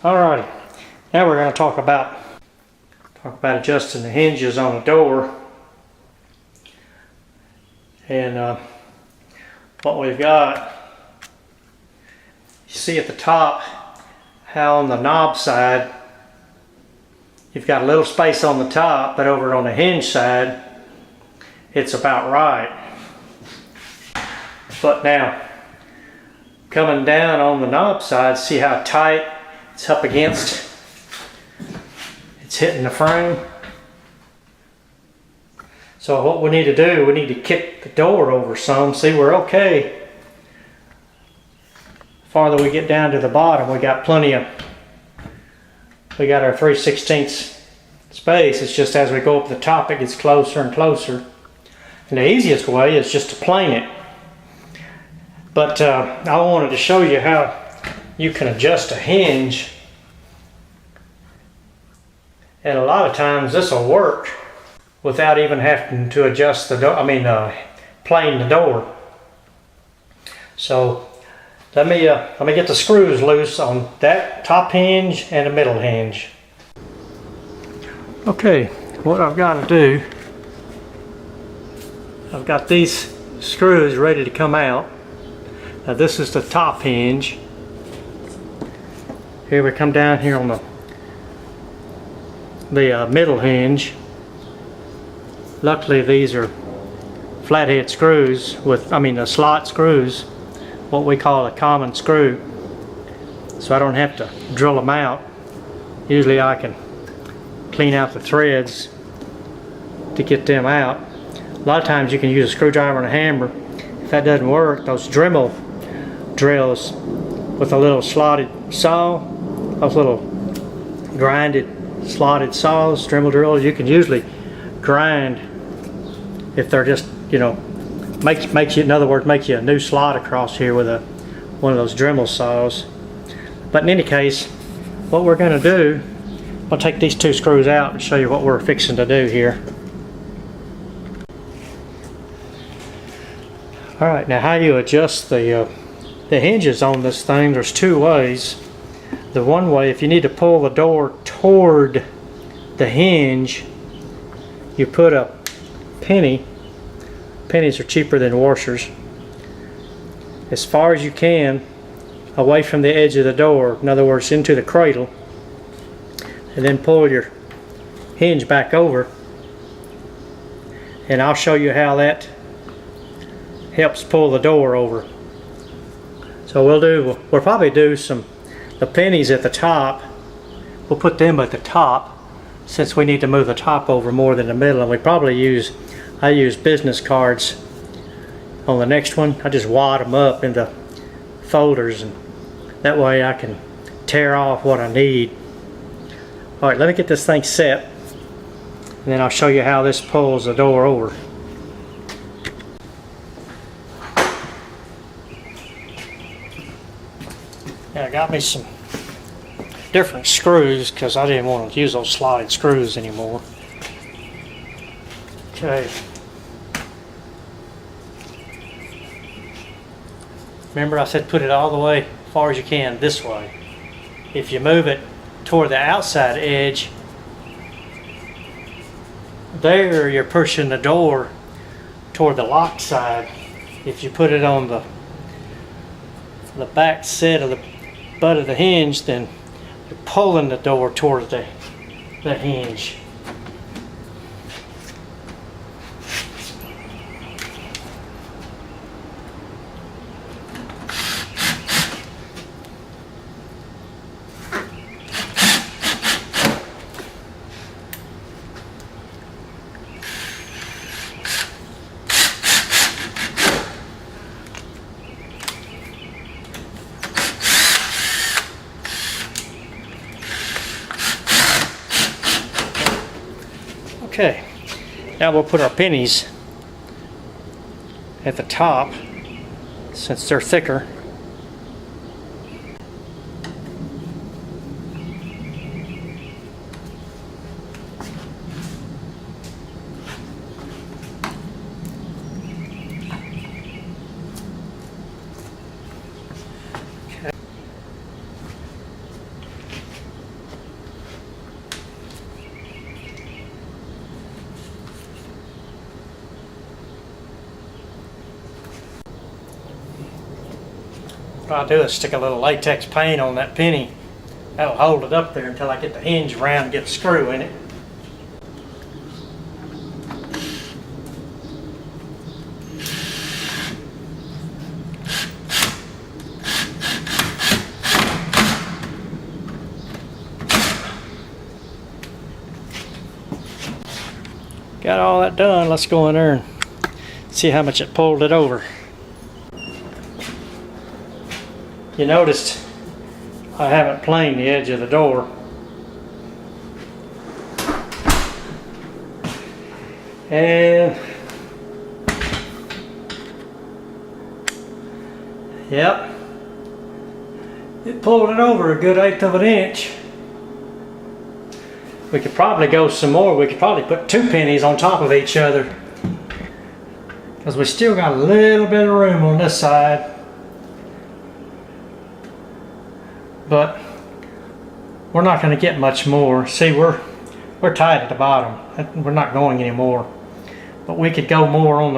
Alrighty, now we're going to talk about adjusting the hinges on the door. And what we've got, you see at the top how on the knob side you've got a little space on the top, but over on the hinge side it's about right. But now coming down on the knob side, see how tight it's up against, it's hitting the frame. So what we need to do, we need to kick the door over some. See, we're okay. The farther we get down to the bottom, we got plenty of, we got our 3/16 space. It's just as we go up the top, it gets closer and closer. And the easiest way is just to plane it. But I wanted to show you how you can adjust a hinge. And a lot of times this will work without even having to adjust the door, plane the door. So let me get the screws loose on that top hinge and the middle hinge. Okay, what I've got to do, I've got these screws ready to come out. Now this is the top hinge. Here we come down here on the middle hinge. Luckily these are flathead screws with, slot screws, what we call a common screw. So I don't have to drill them out. Usually I can clean out the threads to get them out. A lot of times you can use a screwdriver and a hammer. If that doesn't work, those Dremel drills with a little slotted saw, those little grinded slotted saws, Dremel drills, you can usually grind if they're just, makes you, in other words, make you a new slot across here with one of those Dremel saws. But in any case, what we're going to do, I'll take these two screws out and show you what we're fixing to do here. Alright, now how you adjust the hinges on this thing, there's two ways. The one way, if you need to pull the door toward the hinge, you put a penny, pennies are cheaper than washers, as far as you can away from the edge of the door, in other words into the cradle, and then pull your hinge back over, and I'll show you how that helps pull the door over. So we'll probably do the pennies at the top. We'll put them at the top since we need to move the top over more than the middle, and we probably I use business cards on the next one. I just wad them up into folders, and that way I can tear off what I need. Alright, let me get this thing set, and then I'll show you how this pulls the door over. Now I got me some different screws because I didn't want to use those slotted screws anymore. Okay. Remember I said put it all the way as far as you can this way. If you move it toward the outside edge, there you're pushing the door toward the lock side. If you put it on the back set of the butt of the hinge, then you're pulling the door toward the hinge. Okay, now we'll put our pennies at the top since they're thicker. What I'll do is stick a little latex paint on that penny. That'll hold it up there until I get the hinge around and get the screw in it. Got all that done, let's go in there and see how much it pulled it over. You noticed I haven't planed the edge of the door. And yep, it pulled it over a good 1/8 of an inch. We could probably go some more. We could probably put 2 pennies on top of each other, because we still got a little bit of room on this side. But we're not going to get much more. See, we're tight at the bottom. We're not going anymore. But we could go more on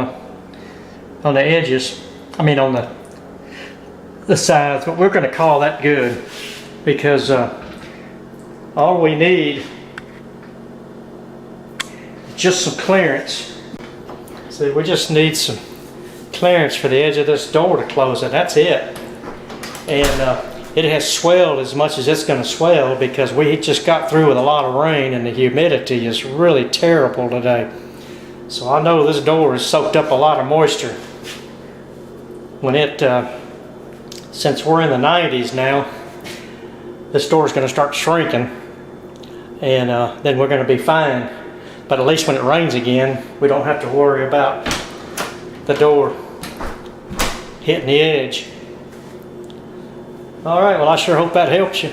the edges. I mean on the sides. But we're going to call that good, because all we need is just some clearance. See, we just need some clearance for the edge of this door to close it. That's it. And it has swelled as much as it's going to swell, because we just got through with a lot of rain and the humidity is really terrible today. So I know this door has soaked up a lot of moisture. When since we're in the 90s now, this door is going to start shrinking, and then we're going to be fine. But at least when it rains again, we don't have to worry about the door hitting the edge. All right, well, I sure hope that helps you.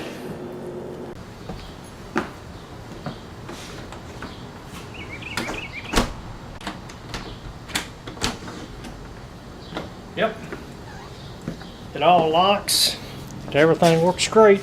Yep. It all locks. Everything works great.